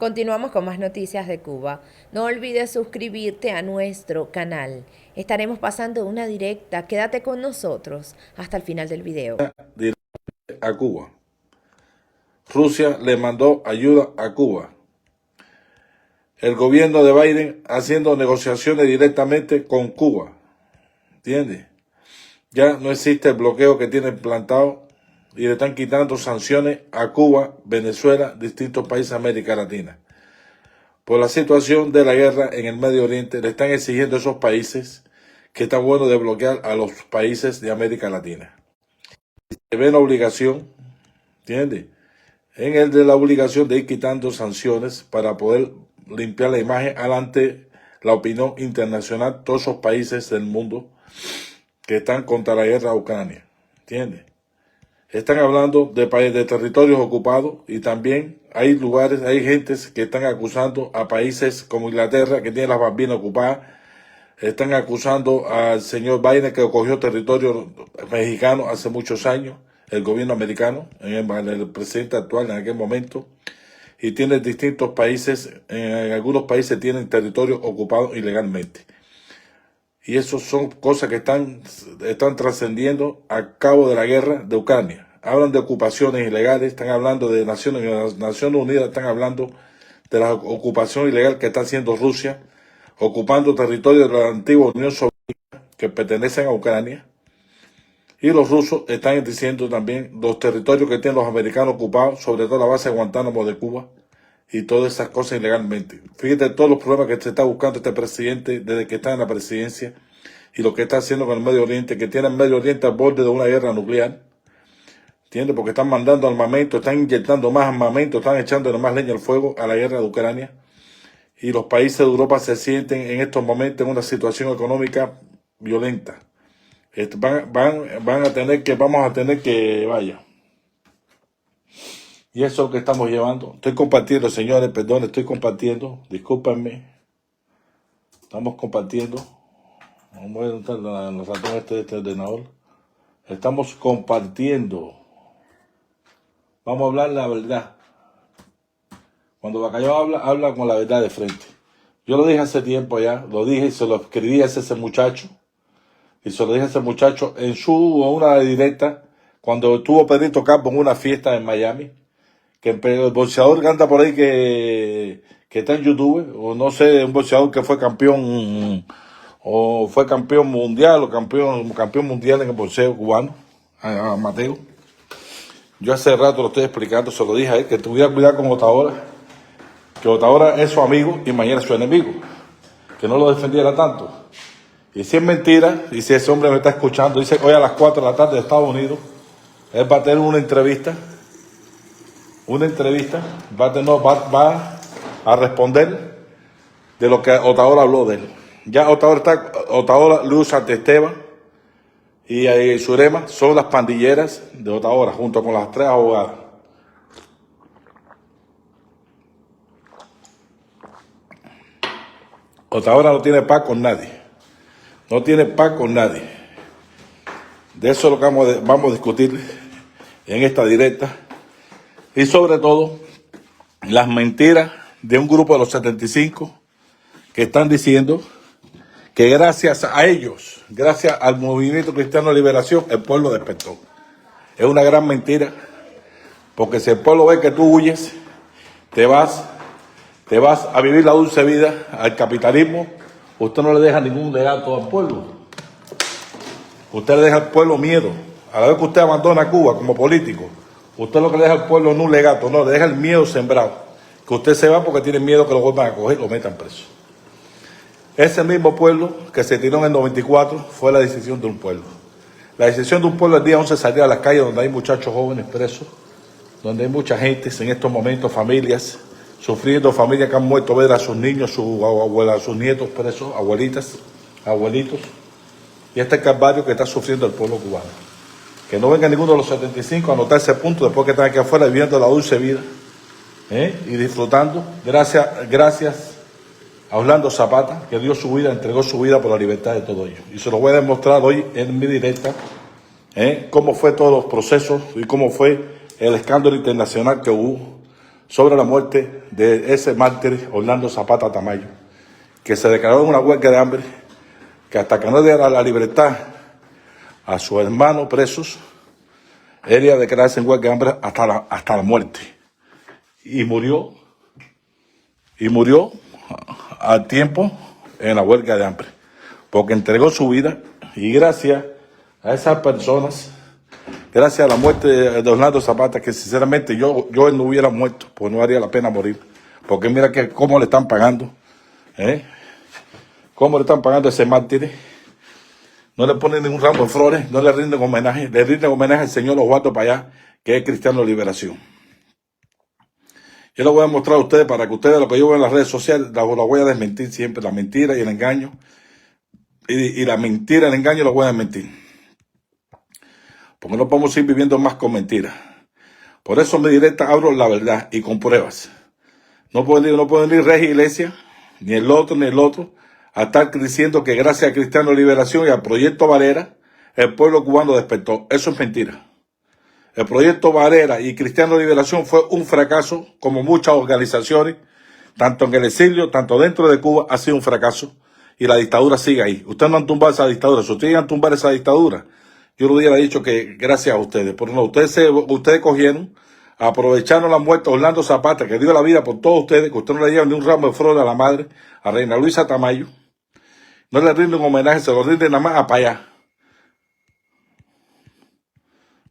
Continuamos con más noticias de Cuba. No olvides suscribirte a nuestro canal. Estaremos pasando una directa. Quédate con nosotros hasta el final del video. A Cuba. Rusia le mandó ayuda a Cuba. El gobierno de Biden haciendo negociaciones directamente con Cuba. ¿Entiendes? Ya no existe el bloqueo que tienen plantado y le están quitando sanciones a Cuba, Venezuela, distintos países de América Latina. Por la situación de la guerra en el Medio Oriente, le están exigiendo a esos países que está bueno de bloquear a los países de América Latina. Se ve la obligación, ¿entiendes? En el de la obligación de ir quitando sanciones para poder limpiar la imagen ante la opinión internacional, todos esos países del mundo que están contra la guerra a Ucrania, ¿entiendes? Están hablando de países, de territorios ocupados, y también hay lugares, hay gentes que están acusando a países como Inglaterra, que tiene las Malvinas ocupadas. Están acusando al señor Biden, que cogió territorio mexicano hace muchos años, el gobierno americano, el presidente actual en aquel momento, y tiene distintos países, en algunos países tienen territorios ocupados ilegalmente. Y eso son cosas que están trascendiendo a cabo de la guerra de Ucrania. Hablan de ocupaciones ilegales, están hablando de Naciones Unidas, están hablando de la ocupación ilegal que está haciendo Rusia, ocupando territorios de la antigua Unión Soviética que pertenecen a Ucrania. Y los rusos están diciendo también los territorios que tienen los americanos ocupados, sobre todo la base de Guantánamo de Cuba, y todas esas cosas ilegalmente. Fíjate todos los problemas que se está buscando este presidente desde que está en la presidencia y lo que está haciendo con el Medio Oriente, que tiene el Medio Oriente al borde de una guerra nuclear. ¿Entiendes? Porque están mandando armamento, están inyectando más armamento, están echándole más leña al fuego a la guerra de Ucrania. Y los países de Europa se sienten en estos momentos en una situación económica violenta. Vamos a tener que, vaya. Y eso es lo que estamos llevando. Estoy compartiendo, señores, perdón, estoy compartiendo. Discúlpenme. Estamos compartiendo. Vamos a notar los ratones de este ordenador. Estamos compartiendo. Vamos a hablar la verdad. Cuando Bacallao habla con la verdad de frente. Yo lo dije hace tiempo ya, lo dije y se lo escribí a ese muchacho. Y se lo dije a ese muchacho en una directa, cuando tuvo Pedrito Campo en una fiesta en Miami. Que el boxeador que anda por ahí que está en YouTube, o no sé, un boxeador que fue campeón, o fue campeón mundial, o campeón mundial en el boxeo cubano, a Mateo. Yo hace rato lo estoy explicando, se lo dije a él, que tuviera cuidado con Otaola, que Otaola es su amigo y mañana es su enemigo, que no lo defendiera tanto. Y si es mentira, y si ese hombre me está escuchando, dice hoy a las 4 de la tarde de Estados Unidos, él va a tener una entrevista, va a responder de lo que Otaola habló de él. Ya Otaola, Luis Santesteban y Surema son las pandilleras de Otaola, junto con las 3 abogadas. Otaola no tiene paz con nadie. No tiene paz con nadie. De eso es lo que vamos a discutir en esta directa. Y sobre todo, las mentiras de un grupo de los 75 que están diciendo que gracias a ellos, gracias al Movimiento Cristiano de Liberación, el pueblo despertó. Es una gran mentira, porque si el pueblo ve que tú huyes, te vas a vivir la dulce vida al capitalismo. Usted no le deja ningún legado al pueblo. Usted le deja al pueblo miedo. A la vez que usted abandona Cuba como político, usted lo que le deja al pueblo no un legato, no, le deja el miedo sembrado. Que usted se va porque tiene miedo que lo vuelvan a coger y lo metan preso. Ese mismo pueblo que se tiró en el 94 fue la decisión de un pueblo. La decisión de un pueblo el día 11 salir a las calles donde hay muchachos jóvenes presos, donde hay mucha gente en estos momentos, familias, sufriendo, familias que han muerto, ver a sus niños, sus abuelas, sus nietos presos, abuelitas, abuelitos. Y este calvario que está sufriendo el pueblo cubano. Que no venga ninguno de los 75 a anotar ese punto después que están aquí afuera viviendo la dulce vida y disfrutando. Gracias a Orlando Zapata, que dio su vida, entregó su vida por la libertad de todos ellos. Y se lo voy a demostrar hoy en mi directa, cómo fue todos los procesos y cómo fue el escándalo internacional que hubo sobre la muerte de ese mártir Orlando Zapata Tamayo, que se declaró en una huelga de hambre, que hasta que no diera la libertad a sus hermanos presos, él iba a declararse en huelga de hambre hasta la muerte. Y murió al tiempo en la huelga de hambre, porque entregó su vida, y gracias a esas personas, gracias a la muerte de Orlando Zapata, que sinceramente yo él no hubiera muerto, pues no haría la pena morir, porque mira que cómo le están pagando, cómo le están pagando a ese mártir. No le ponen ningún ramo de flores, no le rinden homenaje, le rinden homenaje al señor Osvaldo Payá, que es Cristiano Liberación. Yo lo voy a mostrar a ustedes para que ustedes, lo que yo veo en las redes sociales, lo voy a desmentir siempre, la mentira y el engaño. Y la mentira y el engaño lo voy a desmentir. Porque no podemos ir viviendo más con mentiras. Por eso en mi directa hablo la verdad y con pruebas. No pueden ir Regia Iglesia, ni el otro, a estar diciendo que gracias a Cristiano Liberación y al Proyecto Varela, el pueblo cubano despertó. Eso es mentira. El Proyecto Varela y Cristiano Liberación fue un fracaso, como muchas organizaciones, tanto en el exilio, tanto dentro de Cuba, ha sido un fracaso. Y la dictadura sigue ahí. Ustedes no han tumbado esa dictadura. Si ustedes han tumbado esa dictadura, yo le hubiera dicho que gracias a ustedes. Pero no, ustedes cogieron, aprovecharon la muerte de Orlando Zapata, que dio la vida por todos ustedes, que ustedes no le llevan ni un ramo de flores a la madre, a Reina Luisa Tamayo. No le rinden homenaje, se lo rinden nada más a Payá.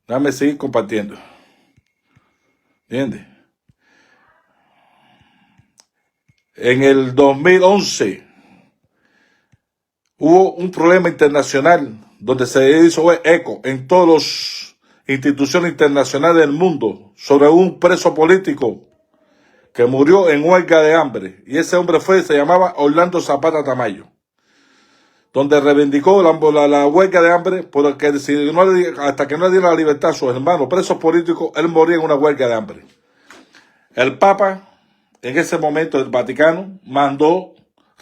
Déjame seguir compartiendo. ¿Entiendes? En el 2011 hubo un problema internacional donde se hizo eco en todas las instituciones internacionales del mundo sobre un preso político que murió en huelga de hambre. Y ese hombre se llamaba Orlando Zapata Tamayo, donde reivindicó la huelga de hambre, porque hasta que no le diera la libertad a sus hermanos presos políticos, él moría en una huelga de hambre. El Papa, en ese momento, el Vaticano, mandó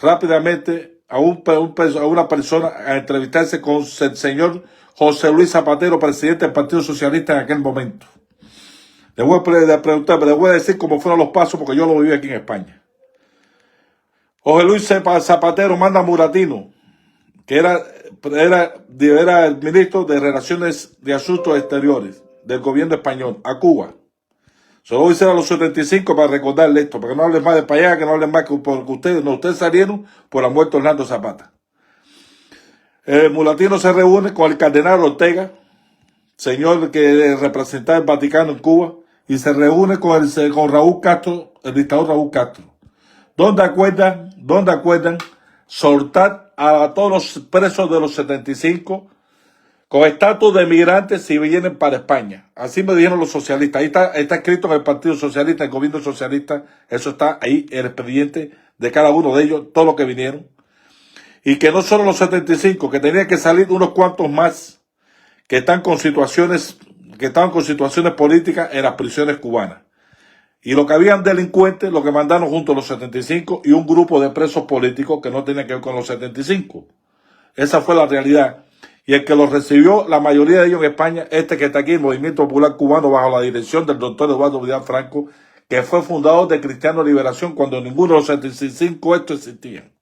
rápidamente a una persona a entrevistarse con el señor José Luis Zapatero, presidente del Partido Socialista en aquel momento. Le voy a decir cómo fueron los pasos, porque yo lo viví aquí en España. José Luis Zapatero manda a Muratino, que era el ministro de Relaciones de Asuntos Exteriores del gobierno español, a Cuba. Solo voy a decir a los 75 para recordarle esto, para que no hablen más de Payá, que no hablen más porque ustedes salieron por la muerte de Orlando Zapata. Muratino se reúne con el cardenal Ortega, señor que representaba el Vaticano en Cuba, y se reúne con Raúl Castro, el dictador Raúl Castro. ¿Dónde acuerdan soltar a todos los presos de los 75 con estatus de migrantes si vienen para España? Así me dijeron los socialistas. Ahí está escrito en el Partido Socialista, en el gobierno socialista. Eso está ahí, el expediente de cada uno de ellos, todos los que vinieron. Y que no solo los 75, que tenían que salir unos cuantos más que estaban con situaciones políticas en las prisiones cubanas. Y lo que habían delincuentes, lo que mandaron junto a los 75 y un grupo de presos políticos que no tenían que ver con los 75. Esa fue la realidad. Y el que los recibió, la mayoría de ellos en España, que está aquí, el Movimiento Popular Cubano, bajo la dirección del doctor Eduardo Vidal Franco, que fue fundador de Cristiano Liberación cuando ninguno de los 75 estos existían.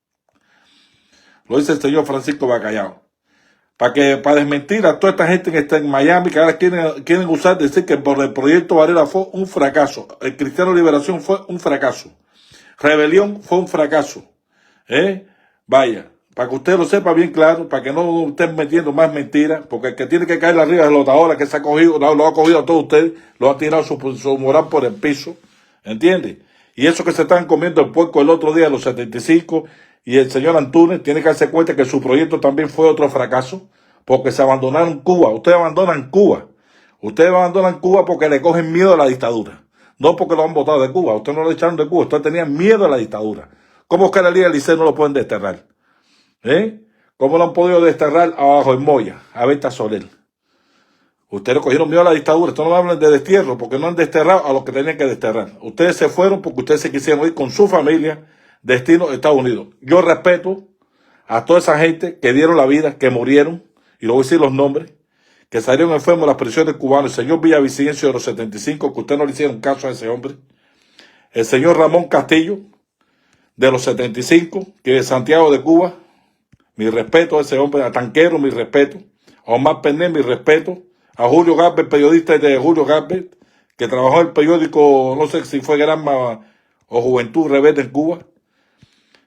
Lo dice el señor Francisco Bacallao. Para desmentir a toda esta gente que está en Miami, que ahora quieren decir que por el Proyecto Varela fue un fracaso. El Cristiano Liberación fue un fracaso. Rebelión fue un fracaso. Vaya, para que usted lo sepa bien claro, para que no estén metiendo más mentiras, porque el que tiene que caer arriba es el Otaola, que se ha cogido, lo ha cogido a todos ustedes, lo ha tirado su moral por el piso. ¿Entiende? Y eso que se están comiendo el puerco el otro día, los 75, y el señor Antúnez tiene que darse cuenta que su proyecto también fue otro fracaso, porque se abandonaron Cuba. Ustedes abandonan Cuba. Ustedes abandonan Cuba porque le cogen miedo a la dictadura. No porque lo han votado de Cuba. Ustedes no lo echaron de Cuba. Ustedes tenían miedo a la dictadura. ¿Cómo Oscar Elías Liceo no lo pueden desterrar? ¿Cómo lo han podido desterrar abajo en Moya, a Berta Soler? Ustedes cogieron miedo a la dictadura. Ustedes no hablan de destierro porque no han desterrado a los que tenían que desterrar. Ustedes se fueron porque ustedes se quisieron ir con su familia destino a Estados Unidos. Yo respeto a toda esa gente que dieron la vida, que murieron, y lo voy a decir los nombres, que salieron enfermos de las prisiones cubanas. El señor Villavicencio de los 75, que ustedes no le hicieron caso a ese hombre. el señor Ramón Castillo, de los 75, que es Santiago de Cuba. Mi respeto a ese hombre, a Tanquero, mi respeto. A Omar Pernet, mi respeto. A Julio Garbert, periodista de Julio Garbert, que trabajó en el periódico, no sé si fue Granma o Juventud Rebelde en Cuba.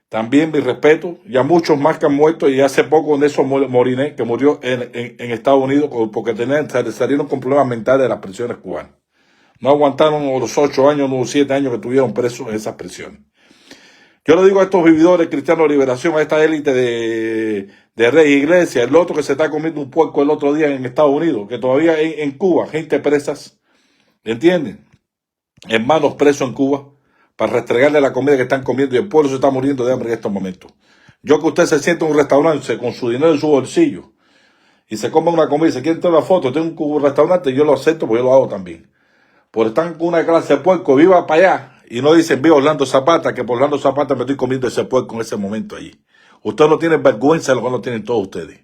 También mi respeto. Y a muchos más que han muerto. Y hace poco Nelson Moriné, que murió en Estados Unidos porque salieron con problemas mentales de las prisiones cubanas. No aguantaron los 8 años, los 7 años que tuvieron presos en esas prisiones. Yo le digo a estos vividores cristianos de liberación, a esta élite de Rey Iglesia, el otro que se está comiendo un puerco el otro día en Estados Unidos, que todavía en Cuba, gente presas, ¿entienden? Hermanos presos en Cuba, para restregarle la comida que están comiendo y el pueblo se está muriendo de hambre en estos momentos. Yo que usted se siente en un restaurante con su dinero en su bolsillo y se come una comida y se quiere tener una foto, tengo un restaurante, yo lo acepto porque yo lo hago también. Por estar con una clase de puerco, viva para allá. Y no dicen, viva Orlando Zapata, que por Orlando Zapata me estoy comiendo ese puerco en ese momento allí. Ustedes no tienen vergüenza de lo que no tienen todos ustedes.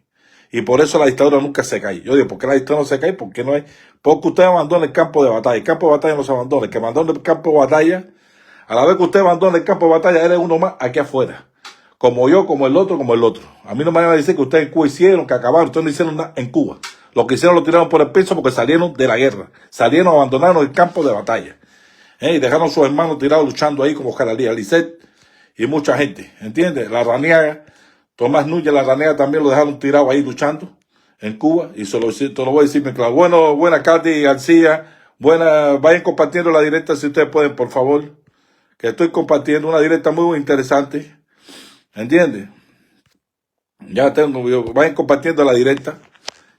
Y por eso la dictadura nunca se cae. Yo digo, ¿por qué la dictadura no se cae? Porque no hay. Porque usted abandona el campo de batalla. El campo de batalla no se abandona. El que abandona el campo de batalla, a la vez que usted abandona el campo de batalla, él es uno más aquí afuera. Como yo, como el otro, como el otro. A mí no me van a decir que ustedes en Cuba hicieron, que acabaron. Ustedes no hicieron nada en Cuba. Lo que hicieron lo tiraron por el piso porque salieron de la guerra. Salieron, abandonaron el campo de batalla. Y dejaron a sus hermanos tirados luchando ahí como Jaralía, Lisset y mucha gente. ¿Entiendes? La Raniaga, Tomás Núñez, la Raniaga también lo dejaron tirado ahí luchando en Cuba. Y te lo voy a decir claro. Bueno, buena Katy García. Vayan compartiendo la directa si ustedes pueden, por favor. Que estoy compartiendo una directa muy interesante. ¿Entiendes? Vayan compartiendo la directa.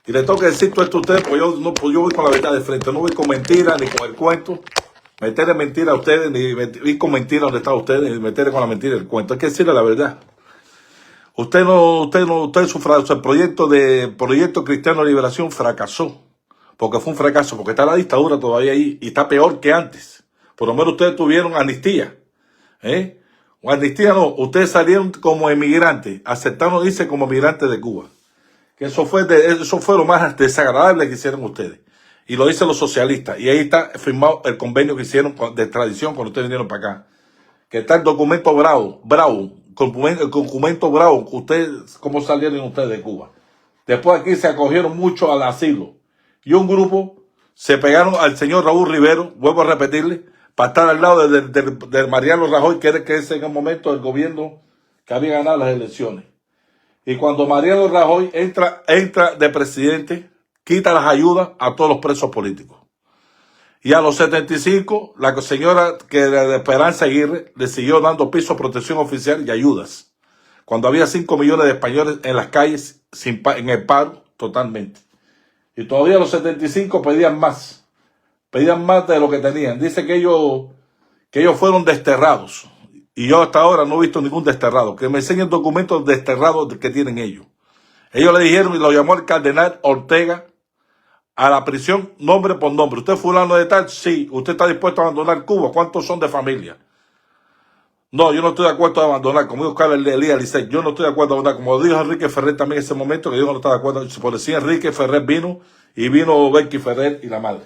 Y le tengo que decir todo esto a ustedes, pues yo voy con la verdad de frente. No voy con mentiras ni con el cuento. Meterle mentira a ustedes, ni ir con mentira donde están ustedes, ni meterle con la mentira el cuento. Hay que decirle la verdad. Usted su el proyecto Cristiano de Liberación fracasó. Porque fue un fracaso, porque está la dictadura todavía ahí y está peor que antes. Por lo menos ustedes tuvieron amnistía. O amnistía no, ustedes salieron como emigrantes, aceptaron irse como emigrantes de Cuba. Que eso fue lo más desagradable que hicieron ustedes. Y lo dicen los socialistas. Y ahí está firmado el convenio que hicieron de extradición cuando ustedes vinieron para acá. Que está el documento bravo, el documento bravo, que ustedes, cómo salieron ustedes de Cuba. Después aquí se acogieron mucho al asilo. Y un grupo se pegaron al señor Raúl Rivero, vuelvo a repetirle, para estar al lado de Mariano Rajoy, que es en el momento del gobierno que había ganado las elecciones. Y cuando Mariano Rajoy entra de presidente, quita las ayudas a todos los presos políticos. Y a los 75, la señora que de Esperanza Aguirre le siguió dando piso, protección oficial y ayudas. Cuando había 5 millones de españoles en las calles, en el paro, totalmente. Y todavía a los 75 pedían más de lo que tenían. Dice que ellos fueron desterrados. Y yo hasta ahora no he visto ningún desterrado. Que me enseñen documentos desterrados que tienen ellos. Ellos le dijeron y lo llamó el cardenal Ortega a la prisión nombre por nombre. ¿Usted es fulano de tal? Sí. ¿Usted está dispuesto a abandonar Cuba? ¿Cuántos son de familia? No, yo no estoy de acuerdo a abandonar. Como dijo Carlos Elías Lisset, yo no estoy de acuerdo a abandonar. Como dijo Enrique Ferrer también en ese momento, que yo no estaba de acuerdo. Por decir Enrique Ferrer vino Becky Ferrer y la madre.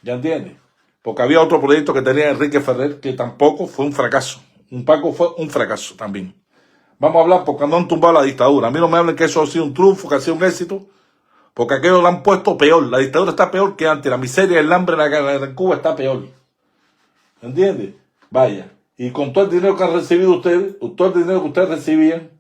¿Ya entiende? Porque había otro proyecto que tenía Enrique Ferrer que tampoco fue un fracaso. Un Paco fue un fracaso también. Vamos a hablar porque no han tumbado la dictadura. A mí no me hablen que eso ha sido un triunfo, que ha sido un éxito. Porque aquello lo han puesto peor. La dictadura está peor que antes. La miseria y el hambre en Cuba está peor. ¿Entiendes? Vaya. Y con todo el dinero que han recibido ustedes, todo el dinero que ustedes recibían,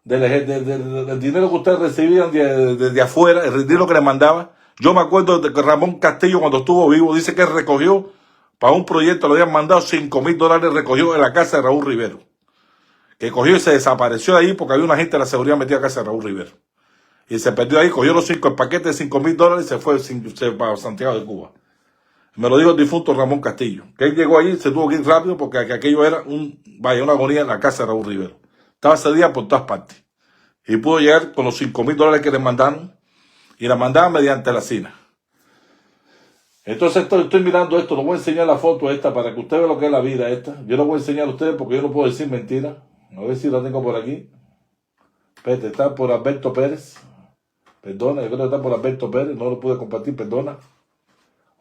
del dinero que ustedes recibían de afuera, el dinero que les mandaba. Yo me acuerdo de que Ramón Castillo, cuando estuvo vivo, dice que recogió para un proyecto, le habían mandado $5,000, recogió en la casa de Raúl Rivero. Que cogió y se desapareció de ahí porque había una gente de la seguridad metida en la casa de Raúl Rivero. Y se perdió ahí, cogió el paquete de $5,000 y se fue para Santiago de Cuba. Me lo dijo el difunto Ramón Castillo. Que él llegó ahí, se tuvo que ir rápido porque aquello era una agonía en la casa de Raúl Rivero. Estaba ese día por todas partes. Y pudo llegar con los $5,000 que le mandaron y la mandaban mediante la SINA. Entonces estoy mirando esto, les voy a enseñar la foto esta para que ustedes vean lo que es la vida esta. Yo lo voy a enseñar a ustedes porque yo no puedo decir mentiras. A ver si la tengo por aquí. Espérate, está por Alberto Pérez. Perdona, yo creo que está por Alberto Pérez, no lo pude compartir, perdona.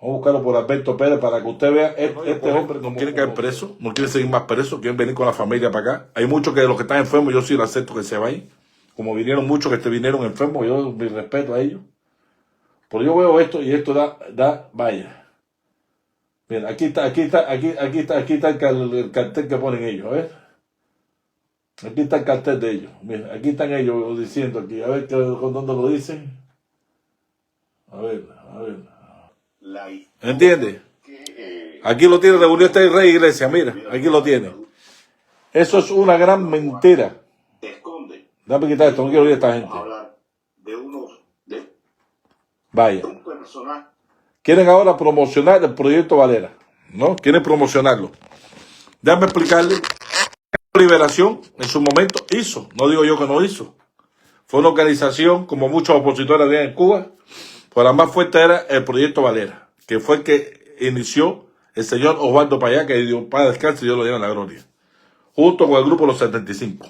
Vamos a buscarlo por Alberto Pérez para que usted vea. Este hombre no quiere caer preso, no quiere seguir más preso, quieren venir con la familia para acá. Hay muchos que de los que están enfermos, yo sí lo acepto que se vayan. Como vinieron muchos que vinieron enfermos, yo mi respeto a ellos. Pero yo veo esto y esto vaya. Mira, aquí está el cartel que ponen ellos, a ver. Aquí está el cartel de ellos. Mira, aquí están ellos diciendo aquí, a ver con dónde lo dicen. A ver. ¿Entiende? Aquí lo tiene reunido este rey iglesia, mira, aquí lo tiene. Eso es una gran mentira. Dame quitar esto, no quiero oír a esta gente. Vaya. Quieren ahora promocionar el proyecto Valera, ¿no? Quieren promocionarlo. Déjame explicarle. Liberación en su momento hizo, no digo yo que no hizo. Fue una organización, como muchos opositores había en Cuba, pues la más fuerte era el proyecto Valera, que fue el que inició el señor Osvaldo Payá, que Dios para descanso y Dios lo lleva en la gloria, junto con el grupo Los 75.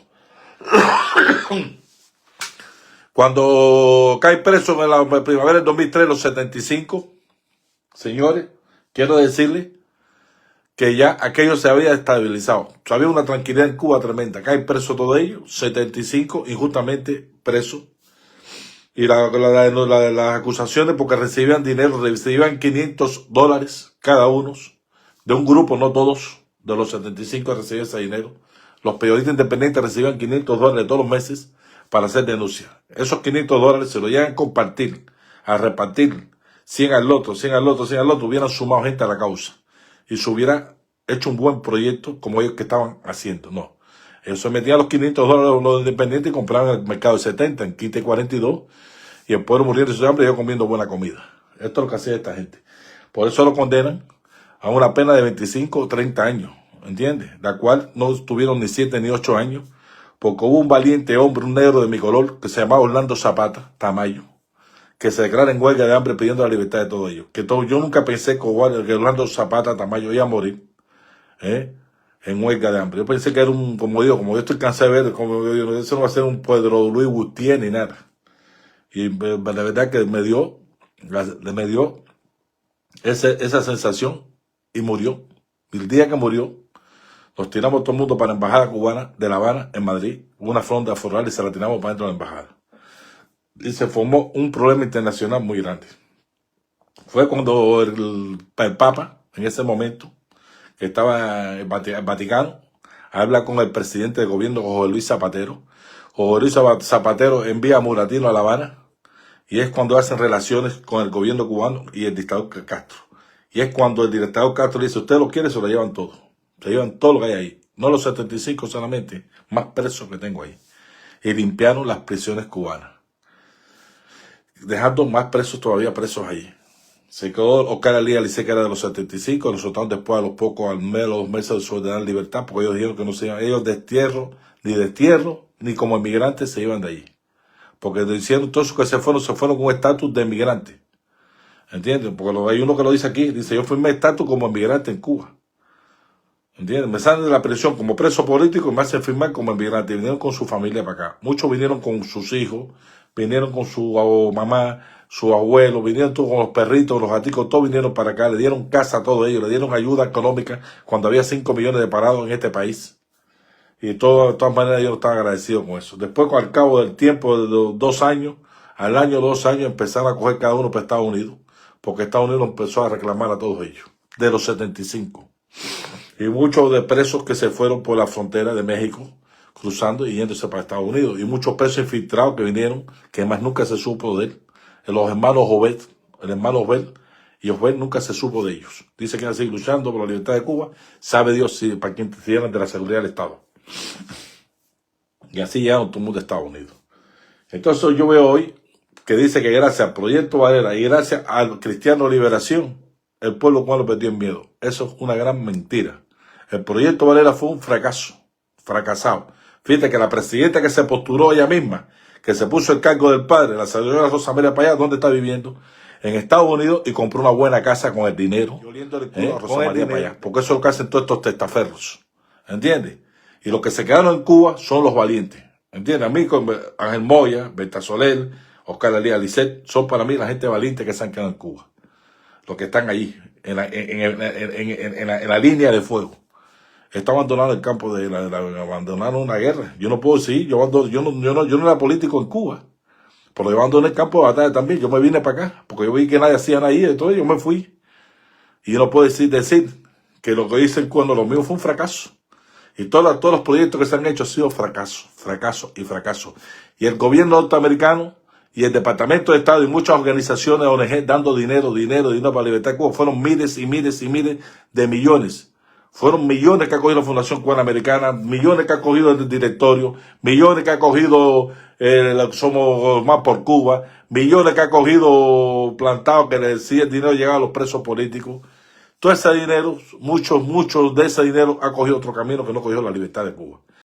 Cuando cae preso en la primavera del 2003 los 75, señores, quiero decirles que ya aquello se había estabilizado. Había una tranquilidad en Cuba tremenda. Caen presos todos ellos, 75 injustamente presos. Y las acusaciones porque recibían dinero, recibían $500 cada uno, de un grupo, no todos, de los 75 recibían ese dinero. Los periodistas independientes recibían $500 todos los meses para hacer denuncias. Esos $500 se lo llegan a compartir, a repartir, 100 al otro, 100 al otro, 100 al otro, hubieran sumado gente a la causa. Y se hubiera hecho un buen proyecto como ellos que estaban haciendo. No. Ellos se metían los $500 los independientes y compraban el mercado de 70, en quite 42, y el pueblo muriendo de su hambre y ellos comiendo buena comida. Esto es lo que hacía esta gente. Por eso lo condenan a una pena de 25 o 30 años, ¿entiendes? La cual no tuvieron ni 7 ni 8 años, porque hubo un valiente hombre, un negro de mi color, que se llamaba Orlando Zapata Tamayo, que se declara en huelga de hambre pidiendo la libertad de todos ellos. Yo nunca pensé que Orlando Zapata Tamayo iba a morir en huelga de hambre. Yo pensé que era como yo estoy cansado de ver, eso no va a ser un Pedro Luis Gutiérrez ni nada. Y la verdad que me dio esa sensación y murió. Y el día que murió, nos tiramos todo el mundo para la embajada cubana de La Habana en Madrid, hubo una fronda foral y se la tiramos para dentro de la embajada. Y se formó un problema internacional muy grande. Fue cuando el Papa, en ese momento, que estaba en el Vaticano, habla con el presidente del gobierno, José Luis Zapatero. José Luis Zapatero envía a Muratino a La Habana, y es cuando hacen relaciones con el gobierno cubano y el dictador Castro. Y es cuando el dictador Castro le dice, usted lo quiere, se lo llevan todo. Se llevan todo lo que hay ahí. No los 75 solamente, más presos que tengo ahí. Y limpiaron las prisiones cubanas, dejando más presos todavía presos allí. Se quedó Oscar Elías Licey, que era de los 75, los soltaron después a los pocos, al mes, los meses de su ordenada libertad, porque ellos dijeron que no se iban, ellos destierro, ni como inmigrantes se iban de allí. Porque diciendo todos esos que se fueron con estatus de inmigrante. ¿Entiendes? Porque hay uno que lo dice aquí, dice, yo firmé estatus como inmigrante en Cuba. ¿Entiendes? Me salen de la prisión como preso político y me hacen firmar como inmigrante. Vinieron con su familia para acá. Muchos vinieron con sus hijos, vinieron con su mamá, su abuelo, vinieron todos con los perritos, los gaticos, todos vinieron para acá, le dieron casa a todos ellos, le dieron ayuda económica cuando había 5 millones de parados en este país. Y de todas maneras yo estaba agradecido con eso. Después, al cabo del tiempo de 2 años, al año, 2 años, empezaron a coger cada uno para Estados Unidos, porque Estados Unidos empezó a reclamar a todos ellos, de los 75. Y muchos de presos que se fueron por la frontera de México, cruzando y yéndose para Estados Unidos. Y muchos presos infiltrados que vinieron, que más nunca se supo de él. Los hermanos Obed, el hermano Obed, y Obed nunca se supo de ellos. Dice que van a seguir luchando por la libertad de Cuba. Sabe Dios si para quien tienen de la seguridad del Estado. Y así llegaron todo el mundo a Estados Unidos. Entonces yo veo hoy que dice que gracias al proyecto Valera y gracias al Cristiano Liberación, el pueblo cubano perdió el miedo. Eso es una gran mentira. El proyecto Valera fue un fracasado. Fíjate que la presidenta que se postuló ella misma, que se puso el cargo del padre, la señora Rosa María Payá, ¿dónde está viviendo? En Estados Unidos, y compró una buena casa con el dinero. A Rosa María Payá, porque eso es lo que hacen todos estos testaferros. ¿Entiendes? Y los que se quedaron en Cuba son los valientes. ¿Entiendes? A mí, con Ángel Moya, Berta Soler, Oscar Elías Licey, son para mí la gente valiente que se han quedado en Cuba. los que están allí, en la línea de fuego. Está abandonando el campo abandonaron una guerra. Yo no puedo decir, yo no era político en Cuba, pero yo abandoné el campo de batalla también. Yo me vine para acá, porque yo vi que nadie hacía nada ahí, entonces yo me fui. Y yo no puedo decir que lo que hice cuando lo mío fue un fracaso. Y todos los proyectos que se han hecho han sido fracaso, fracaso y fracaso. Y el gobierno norteamericano y el Departamento de Estado y muchas organizaciones ONG dando dinero para la libertad de Cuba fueron miles y miles y miles de millones. Fueron millones que ha cogido la Fundación Cubana Americana, millones que ha cogido el directorio, millones que ha cogido Somos Más por Cuba, millones que ha cogido Plantado, que le decía el dinero llegaba a los presos políticos. Todo ese dinero, muchos de ese dinero ha cogido otro camino que no cogió la libertad de Cuba.